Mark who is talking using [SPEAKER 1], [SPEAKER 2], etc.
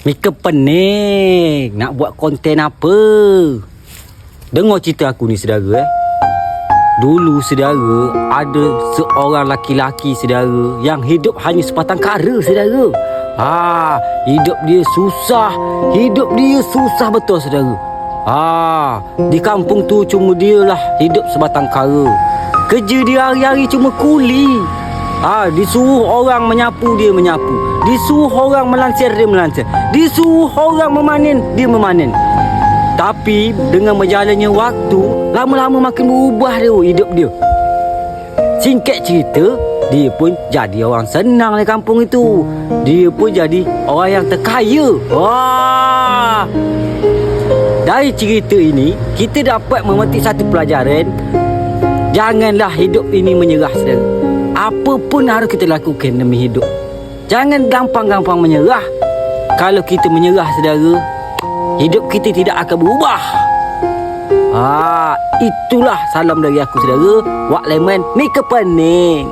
[SPEAKER 1] Mika pening nak buat konten apa. Dengar cerita aku ni saudara. Dulu saudara, ada seorang laki-laki saudara yang hidup hanya sebatang kara saudara. Hidup dia susah. Hidup dia susah betul saudara. Di kampung tu cuma dia lah hidup sebatang kara. Kerja dia hari-hari cuma kuli. Disuruh orang menyapu, dia menyapu. Disuruh orang melansir, dia melansir. Disuruh orang memanen, dia memanen. Tapi dengan berjalannya waktu, lama-lama makin berubah dia hidup dia. Singkat cerita, dia pun jadi orang senang di kampung itu. Dia pun jadi orang yang terkaya. Dari cerita ini, kita dapat memetik satu pelajaran. Janganlah hidup ini menyerah saudara. Apa pun harus kita lakukan demi hidup. Jangan gampang-gampang menyerah. Kalau kita menyerah saudara, hidup kita tidak akan berubah. Itulah salam dari aku saudara. Wak Lemon, Mika pening.